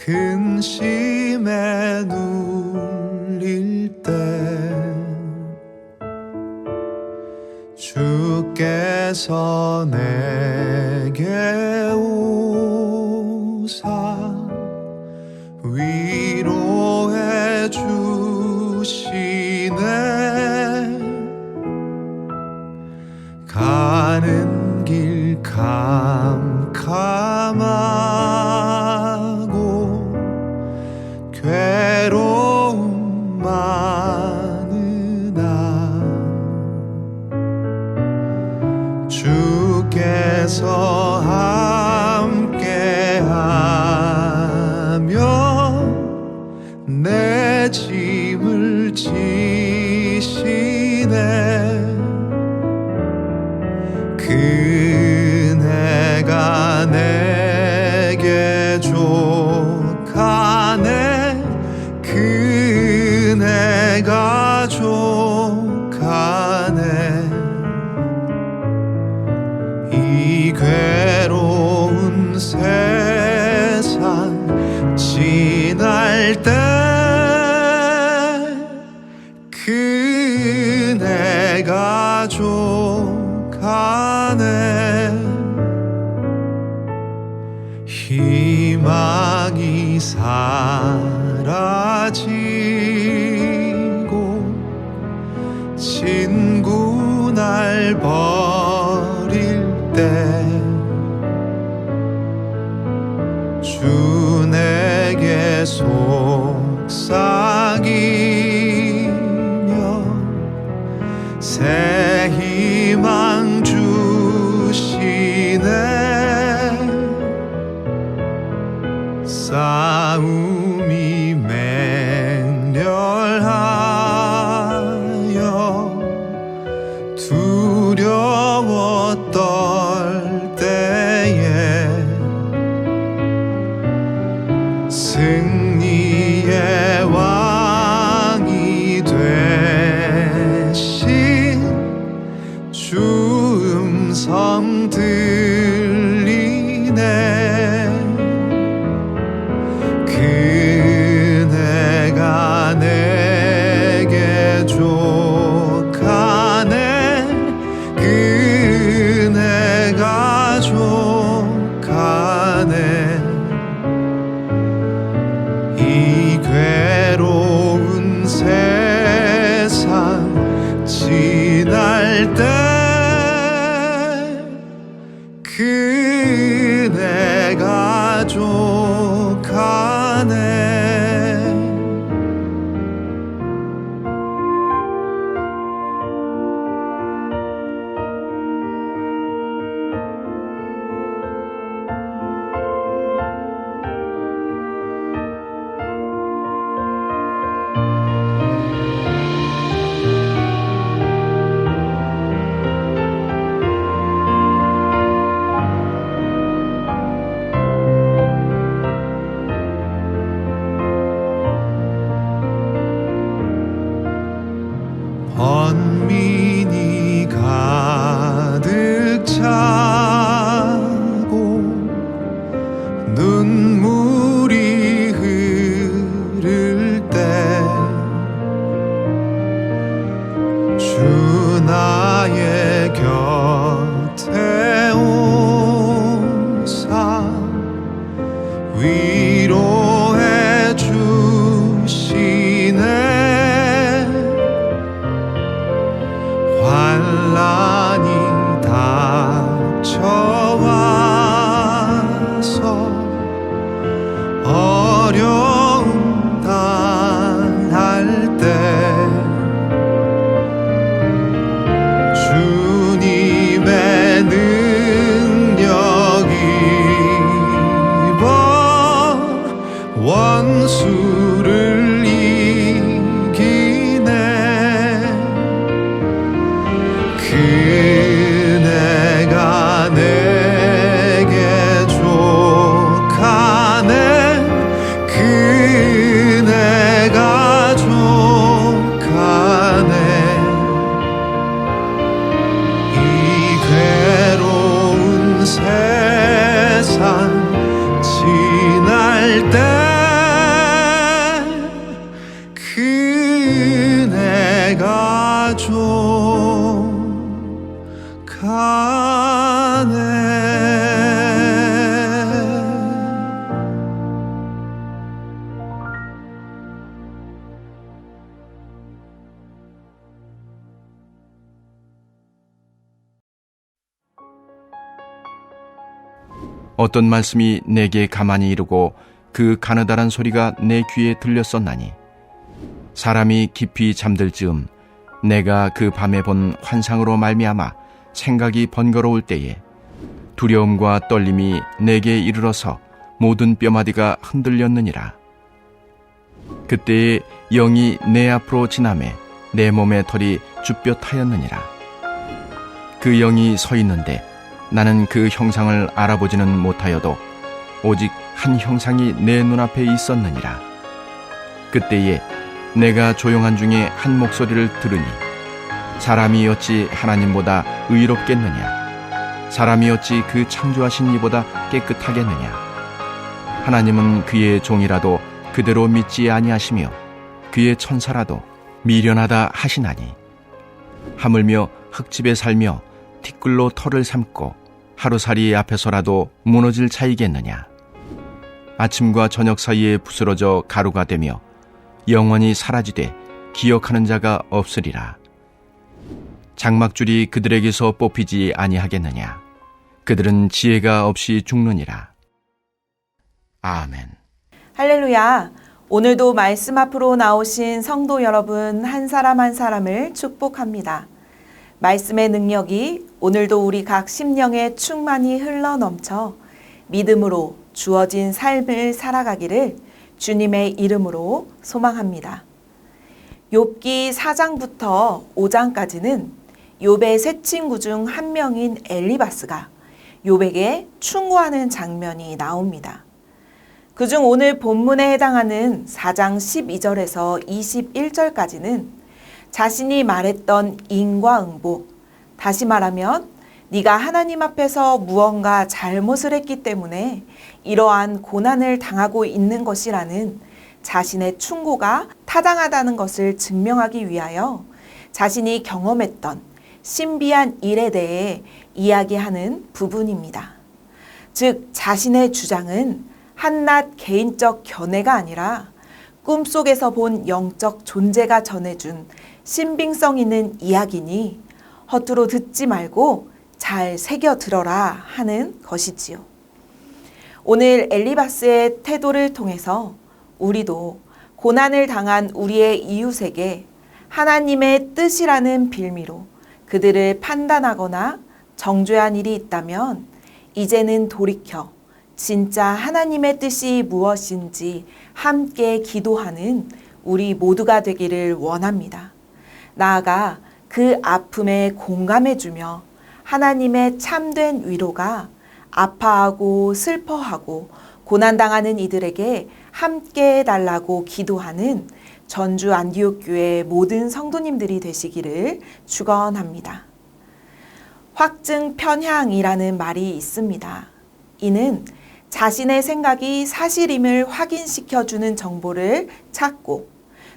근심에 눌릴 때 주께서 내게 오사 위로해 주시네. 가는 길 캄캄하고 괴로움 많으나 주께서 함께하며 내 짐을 지시네. 그네가 내게 족하네. 그네가 족하네. 이 괴로운 세상 지날 때 그네가 족하네. 희망이 사라지고 친구 날 버릴 때 주 내게 속삭이며 새 희망 주시네. 싸움이 맹렬하여 두려워 떨 때에 승리의 왕이 되신 주 음성 들리네. 그네가 내게 족하네. 그네가 족하네. 이 괴로운 세상 지날 때 그네가 족하네. 번민이 가득 차고 눈물이 흐를 때 주 나의 곁에 오사 위로해 주시네. 환란이 닥쳐와서 어려움 당할 때 주님의 능력 입어 원수를 이기네. 그네가 내게 족하네. 그네가 족하네. 이 괴로운 세상 지날 때 어떤 말씀이 내게 가만히 이르고 그 가느다란 소리가 내 귀에 들렸었나니 사람이 깊이 잠들 즈음 내가 그 밤에 본 환상으로 말미암아 생각이 번거로울 때에 두려움과 떨림이 내게 이르러서 모든 뼈마디가 흔들렸느니라. 그때에 영이 내 앞으로 지나매 내 몸의 털이 쭈뼛하였느니라. 그 영이 서 있는데 나는 그 형상을 알아보지는 못하여도 오직 한 형상이 내 눈앞에 있었느니라. 그때에 내가 조용한 중에 한 목소리를 들으니 사람이 어찌 하나님보다 의롭겠느냐, 사람이 어찌 그 창조하신 이보다 깨끗하겠느냐. 하나님은 그의 종이라도 그대로 믿지 아니하시며 그의 천사라도 미련하다 하시나니 하물며 흙집에 살며 티끌로 털을 삼고 하루살이 앞에서라도 무너질 차이겠느냐. 아침과 저녁 사이에 부스러져 가루가 되며 영원히 사라지되 기억하는 자가 없으리라. 장막줄이 그들에게서 뽑히지 아니하겠느냐. 그들은 지혜가 없이 죽느니라. 아멘. 할렐루야. 오늘도 말씀 앞으로 나오신 성도 여러분 한 사람 한 사람을 축복합니다. 말씀의 능력이 오늘도 우리 각 심령에 충만히 흘러넘쳐 믿음으로 주어진 삶을 살아가기를 주님의 이름으로 소망합니다. 욥기 4장부터 5장까지는 욥의 세 친구 중 한 명인 엘리바스가 욥에게 충고하는 장면이 나옵니다. 그중 오늘 본문에 해당하는 4장 12절에서 21절까지는 자신이 말했던 인과응보, 다시 말하면 네가 하나님 앞에서 무언가 잘못을 했기 때문에 이러한 고난을 당하고 있는 것이라는 자신의 충고가 타당하다는 것을 증명하기 위하여 자신이 경험했던 신비한 일에 대해 이야기하는 부분입니다. 즉, 자신의 주장은 한낱 개인적 견해가 아니라 꿈속에서 본 영적 존재가 전해준 신빙성 있는 이야기니 허투루 듣지 말고 잘 새겨 들어라 하는 것이지요. 오늘 엘리바스의 태도를 통해서 우리도 고난을 당한 우리의 이웃에게 하나님의 뜻이라는 빌미로 그들을 판단하거나 정죄한 일이 있다면 이제는 돌이켜 진짜 하나님의 뜻이 무엇인지 함께 기도하는 우리 모두가 되기를 원합니다. 나아가 그 아픔에 공감해주며 하나님의 참된 위로가 아파하고 슬퍼하고 고난당하는 이들에게 함께 해달라고 기도하는 전주 안디옥 교회 모든 성도님들이 되시기를 축원합니다. 확증 편향이라는 말이 있습니다. 이는 자신의 생각이 사실임을 확인시켜주는 정보를 찾고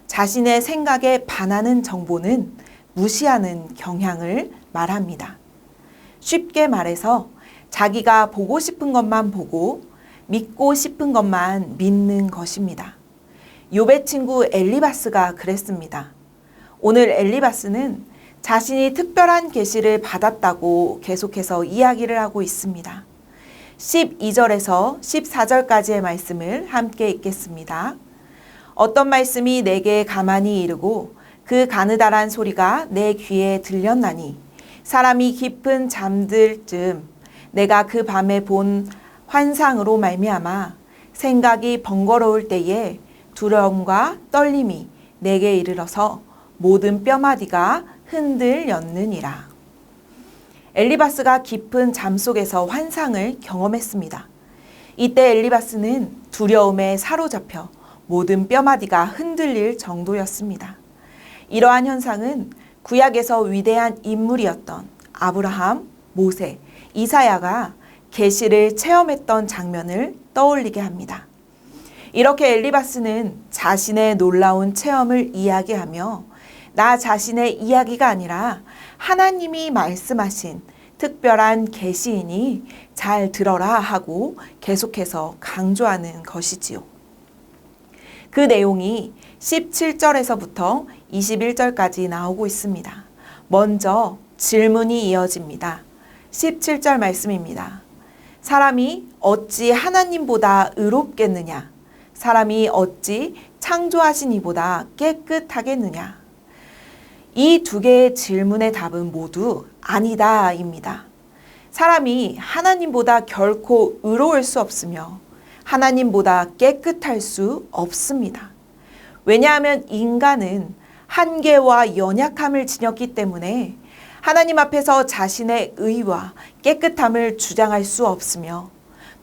자신의 생각에 반하는 정보는 무시하는 경향을 말합니다. 쉽게 말해서 자기가 보고 싶은 것만 보고 믿고 싶은 것만 믿는 것입니다. 욥의 친구 엘리바스가 그랬습니다. 오늘 엘리바스는 자신이 특별한 계시를 받았다고 계속해서 이야기를 하고 있습니다. 12절에서 14절까지의 말씀을 함께 읽겠습니다. 어떤 말씀이 내게 가만히 이르고 그 가느다란 소리가 내 귀에 들렸나니 사람이 깊은 잠들 즈음 내가 그 밤에 본 환상으로 말미암아 생각이 번거로울 때에 두려움과 떨림이 내게 이르러서 모든 뼈마디가 흔들렸느니라. 엘리바스가 깊은 잠 속에서 환상을 경험했습니다. 이때 엘리바스는 두려움에 사로잡혀 모든 뼈마디가 흔들릴 정도였습니다. 이러한 현상은 구약에서 위대한 인물이었던 아브라함, 모세, 이사야가 계시를 체험했던 장면을 떠올리게 합니다. 이렇게 엘리바스는 자신의 놀라운 체험을 이야기하며 나 자신의 이야기가 아니라 하나님이 말씀하신 특별한 계시이니 잘 들어라 하고 계속해서 강조하는 것이지요. 그 내용이 17절에서부터 21절까지 나오고 있습니다. 먼저 질문이 이어집니다. 17절 말씀입니다. 사람이 어찌 하나님보다 의롭겠느냐? 사람이 어찌 창조하신 이보다 깨끗하겠느냐? 이 두 개의 질문의 답은 모두 아니다입니다. 사람이 하나님보다 결코 의로울 수 없으며 하나님보다 깨끗할 수 없습니다. 왜냐하면 인간은 한계와 연약함을 지녔기 때문에 하나님 앞에서 자신의 의와 깨끗함을 주장할 수 없으며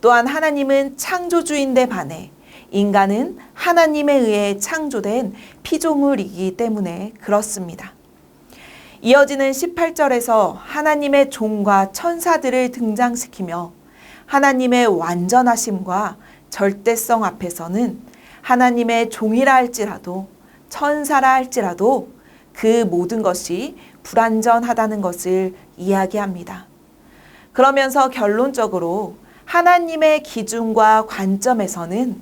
또한 하나님은 창조주인데 반해 인간은 하나님에 의해 창조된 피조물이기 때문에 그렇습니다. 이어지는 18절에서 하나님의 종과 천사들을 등장시키며 하나님의 완전하심과 절대성 앞에서는 하나님의 종이라 할지라도 천사라 할지라도 그 모든 것이 불완전하다는 것을 이야기합니다. 그러면서 결론적으로 하나님의 기준과 관점에서는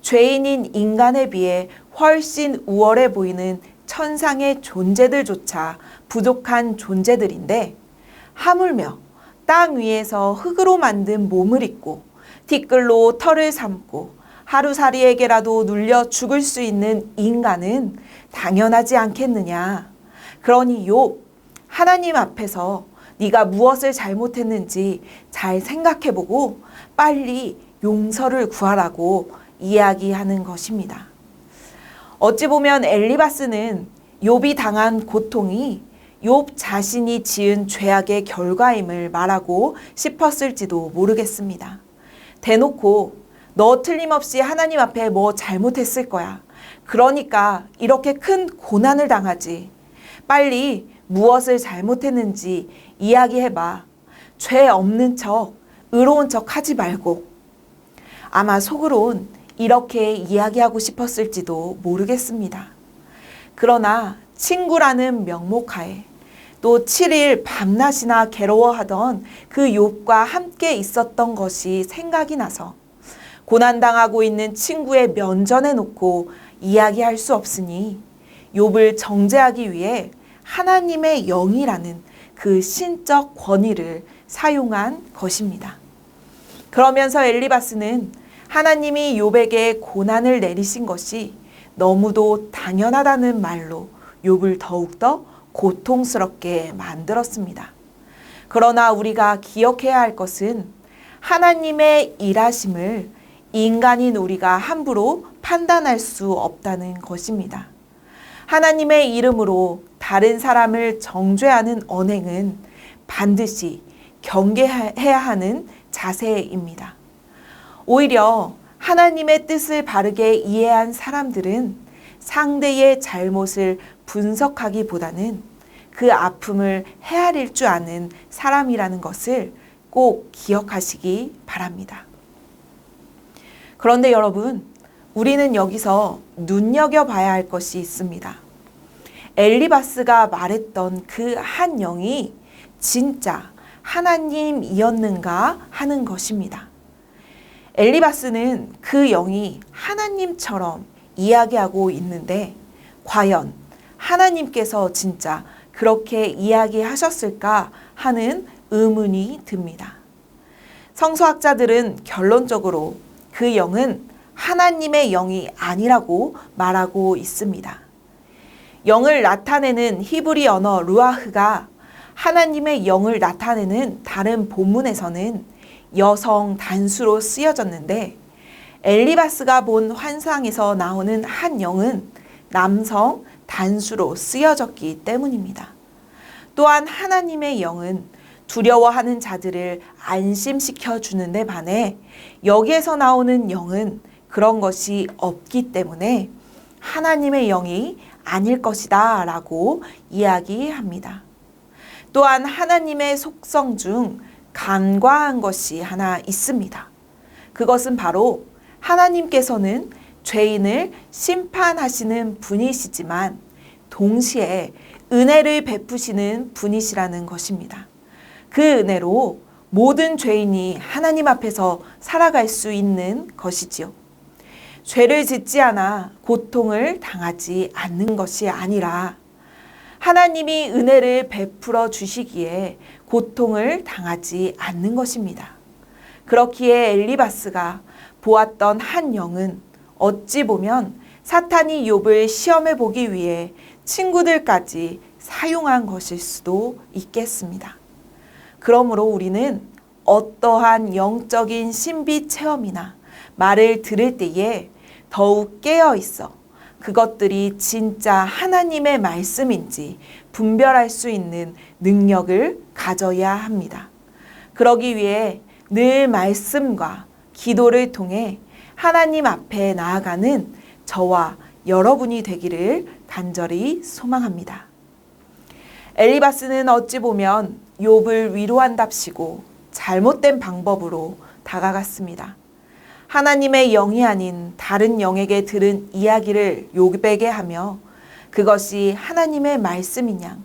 죄인인 인간에 비해 훨씬 우월해 보이는 천상의 존재들조차 부족한 존재들인데 하물며 땅 위에서 흙으로 만든 몸을 입고 티끌로 털을 삼고 하루살이에게라도 눌려 죽을 수 있는 인간은 당연하지 않겠느냐. 그러니 욥, 하나님 앞에서 네가 무엇을 잘못했는지 잘 생각해보고 빨리 용서를 구하라고 이야기하는 것입니다. 어찌 보면 엘리바스는 욥이 당한 고통이 욥 자신이 지은 죄악의 결과임을 말하고 싶었을지도 모르겠습니다. 대놓고 너 틀림없이 하나님 앞에 뭐 잘못했을 거야. 그러니까 이렇게 큰 고난을 당하지. 빨리 무엇을 잘못했는지 이야기해봐. 죄 없는 척, 의로운 척 하지 말고. 아마 속으론 이렇게 이야기하고 싶었을지도 모르겠습니다. 그러나 친구라는 명목하에 또 7일 밤낮이나 괴로워하던 그 욥과 함께 있었던 것이 생각이 나서 고난당하고 있는 친구의 면전에 놓고 이야기할 수 없으니 욥을 정죄하기 위해 하나님의 영이라는 그 신적 권위를 사용한 것입니다. 그러면서 엘리바스는 하나님이 욥에게 고난을 내리신 것이 너무도 당연하다는 말로 욥을 더욱더 고통스럽게 만들었습니다. 그러나 우리가 기억해야 할 것은 하나님의 일하심을 인간인 우리가 함부로 판단할 수 없다는 것입니다. 하나님의 이름으로 다른 사람을 정죄하는 언행은 반드시 경계해야 하는 자세입니다. 오히려 하나님의 뜻을 바르게 이해한 사람들은 상대의 잘못을 분석하기보다는 그 아픔을 헤아릴 줄 아는 사람이라는 것을 꼭 기억하시기 바랍니다. 그런데 여러분, 우리는 여기서 눈여겨봐야 할 것이 있습니다. 엘리바스가 말했던 그 한 영이 진짜 하나님이었는가 하는 것입니다. 엘리바스는 그 영이 하나님처럼 이야기하고 있는데 과연 하나님께서 진짜 그렇게 이야기하셨을까 하는 의문이 듭니다. 성서학자들은 결론적으로 그 영은 하나님의 영이 아니라고 말하고 있습니다. 영을 나타내는 히브리 언어 루아흐가 하나님의 영을 나타내는 다른 본문에서는 여성 단수로 쓰여졌는데 엘리바스가 본 환상에서 나오는 한 영은 남성 단수로 쓰여졌기 때문입니다. 또한 하나님의 영은 두려워하는 자들을 안심시켜 주는데 반해 여기에서 나오는 영은 그런 것이 없기 때문에 하나님의 영이 아닐 것이다 라고 이야기합니다. 또한 하나님의 속성 중 간과한 것이 하나 있습니다. 그것은 바로 하나님께서는 죄인을 심판하시는 분이시지만 동시에 은혜를 베푸시는 분이시라는 것입니다. 그 은혜로 모든 죄인이 하나님 앞에서 살아갈 수 있는 것이지요. 죄를 짓지 않아 고통을 당하지 않는 것이 아니라 하나님이 은혜를 베풀어 주시기에 고통을 당하지 않는 것입니다. 그렇기에 엘리바스가 보았던 한 영은 어찌 보면 사탄이 욥을 시험해 보기 위해 친구들까지 사용한 것일 수도 있겠습니다. 그러므로 우리는 어떠한 영적인 신비 체험이나 말을 들을 때에 더욱 깨어 있어 그것들이 진짜 하나님의 말씀인지 분별할 수 있는 능력을 가져야 합니다. 그러기 위해 늘 말씀과 기도를 통해 하나님 앞에 나아가는 저와 여러분이 되기를 간절히 소망합니다. 엘리바스는 어찌 보면 욥을 위로한답시고 잘못된 방법으로 다가갔습니다. 하나님의 영이 아닌 다른 영에게 들은 이야기를 욥에게 하며 그것이 하나님의 말씀이냐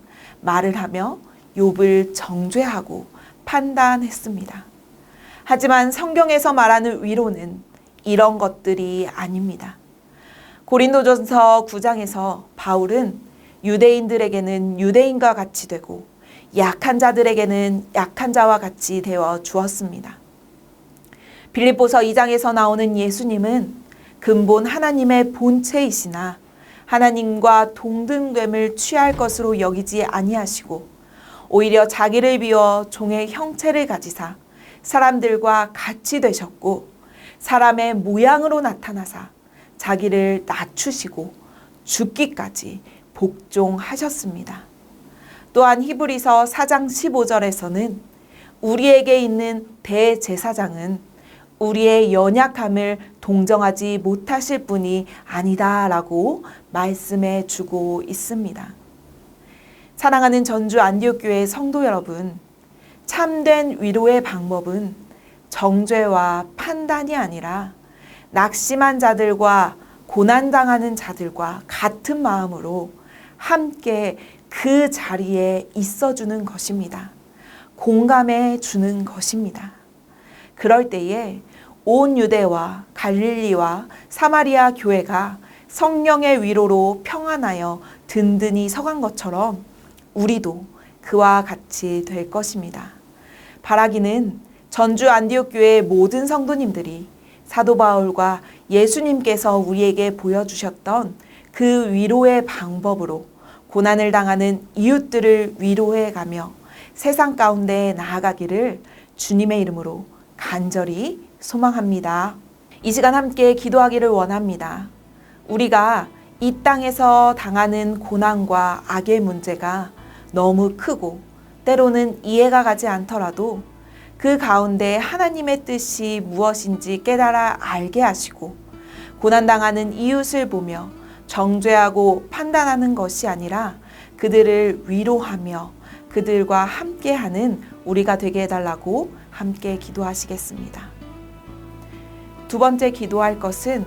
말을 하며 욥을 정죄하고 판단했습니다. 하지만 성경에서 말하는 위로는 이런 것들이 아닙니다. 고린도전서 9장에서 바울은 유대인들에게는 유대인과 같이 되고 약한 자들에게는 약한 자와 같이 되어 주었습니다. 빌립보서 2장에서 나오는 예수님은 근본 하나님의 본체이시나 하나님과 동등됨을 취할 것으로 여기지 아니하시고 오히려 자기를 비워 종의 형체를 가지사 사람들과 같이 되셨고 사람의 모양으로 나타나사 자기를 낮추시고 죽기까지 복종하셨습니다. 또한 히브리서 4장 15절에서는 우리에게 있는 대제사장은 우리의 연약함을 동정하지 못하실 분이 아니다라고 말씀해 주고 있습니다. 사랑하는 전주 안디옥교회 성도 여러분, 참된 위로의 방법은 정죄와 판단이 아니라 낙심한 자들과 고난당하는 자들과 같은 마음으로 함께 그 자리에 있어주는 것입니다. 공감해 주는 것입니다. 그럴 때에 온 유대와 갈릴리와 사마리아 교회가 성령의 위로로 평안하여 든든히 서간 것처럼 우리도 그와 같이 될 것입니다. 바라기는 전주 안디옥 교회의 모든 성도님들이 사도 바울과 예수님께서 우리에게 보여주셨던 그 위로의 방법으로 고난을 당하는 이웃들을 위로해 가며 세상 가운데 나아가기를 주님의 이름으로 간절히 소망합니다. 이 시간 함께 기도하기를 원합니다. 우리가 이 땅에서 당하는 고난과 악의 문제가 너무 크고 때로는 이해가 가지 않더라도 그 가운데 하나님의 뜻이 무엇인지 깨달아 알게 하시고 고난당하는 이웃을 보며 정죄하고 판단하는 것이 아니라 그들을 위로하며 그들과 함께하는 우리가 되게 해달라고 함께 기도하시겠습니다. 두 번째 기도할 것은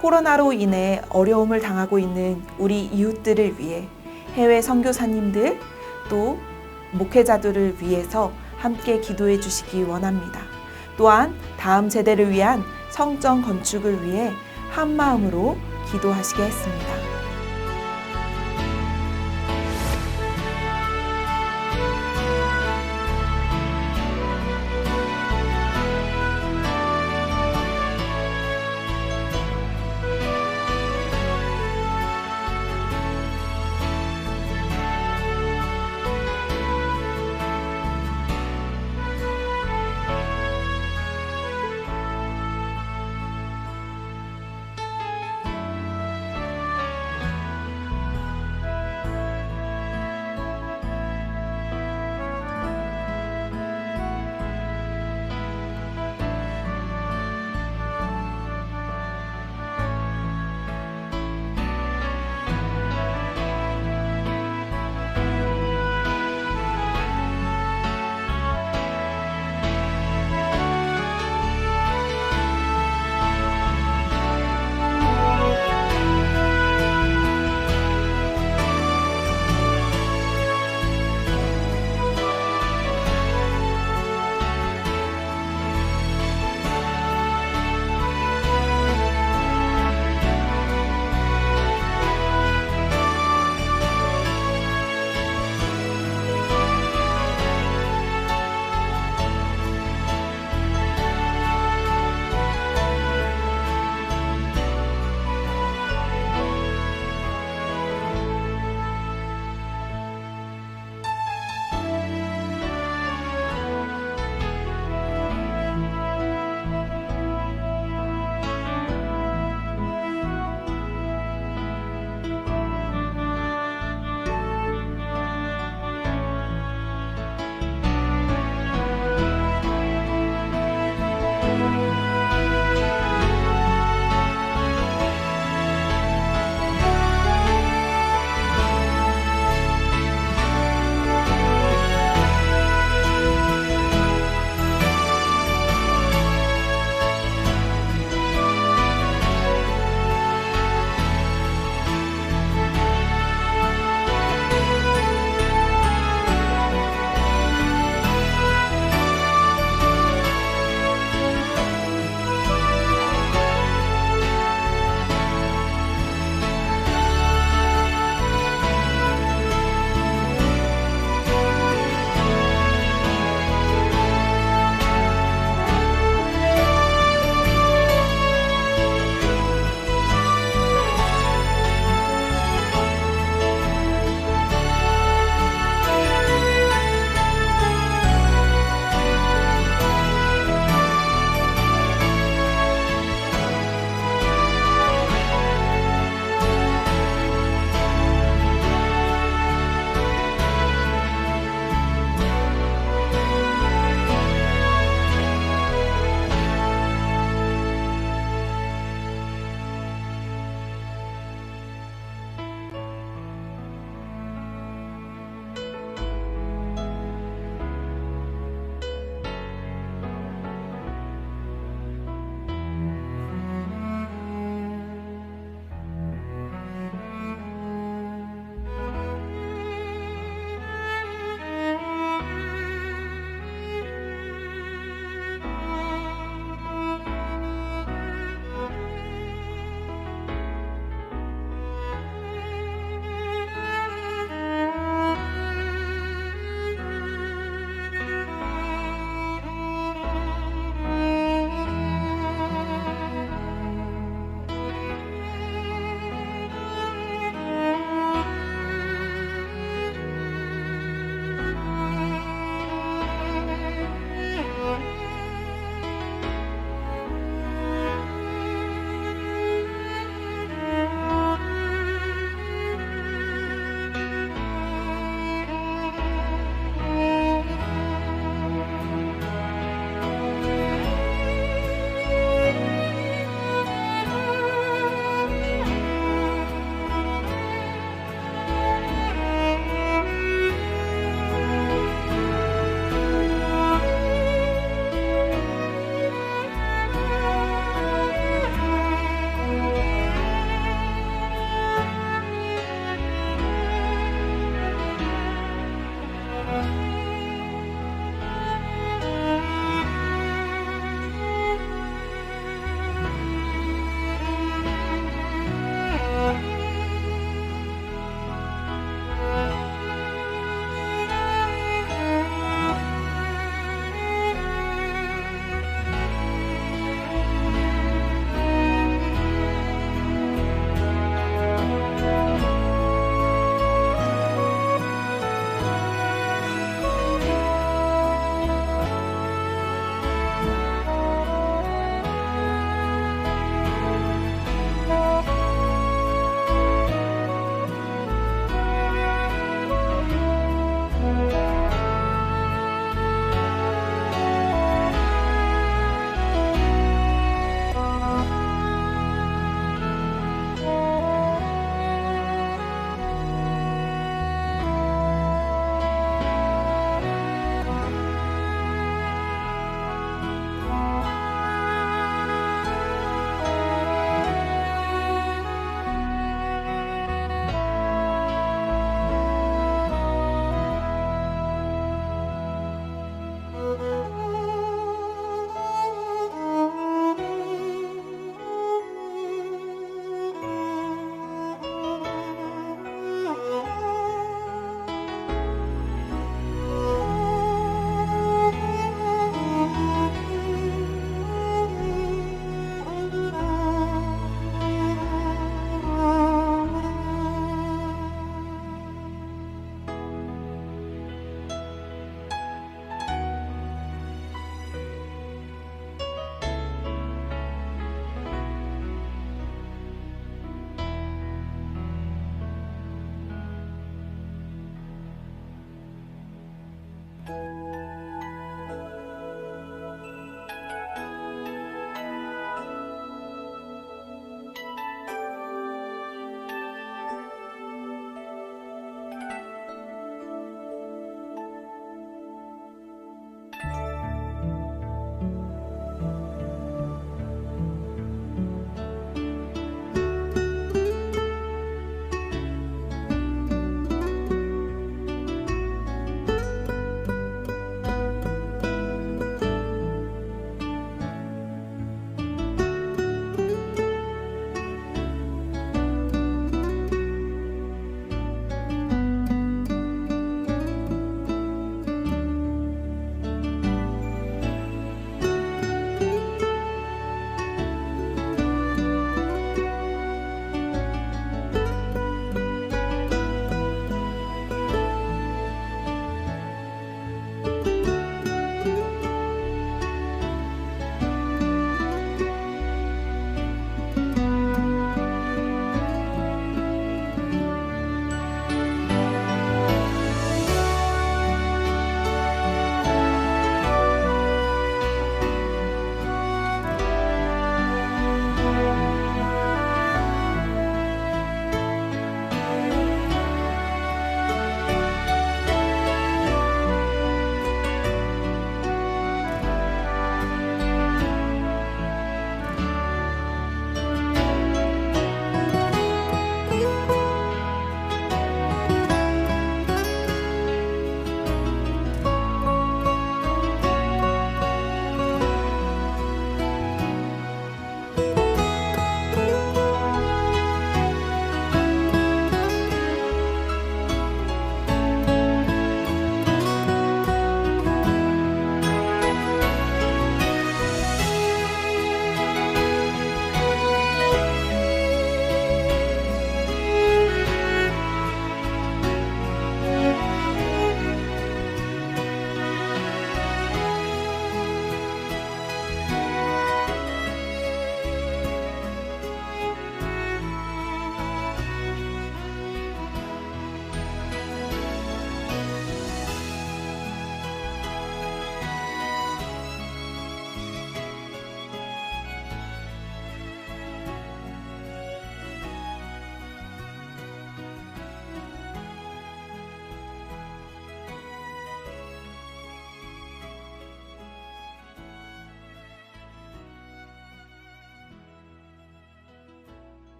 코로나로 인해 어려움을 당하고 있는 우리 이웃들을 위해 해외 선교사님들 또 목회자들을 위해서 함께 기도해 주시기 원합니다. 또한 다음 세대를 위한 성전 건축을 위해 한 마음으로 기도하시겠습니다.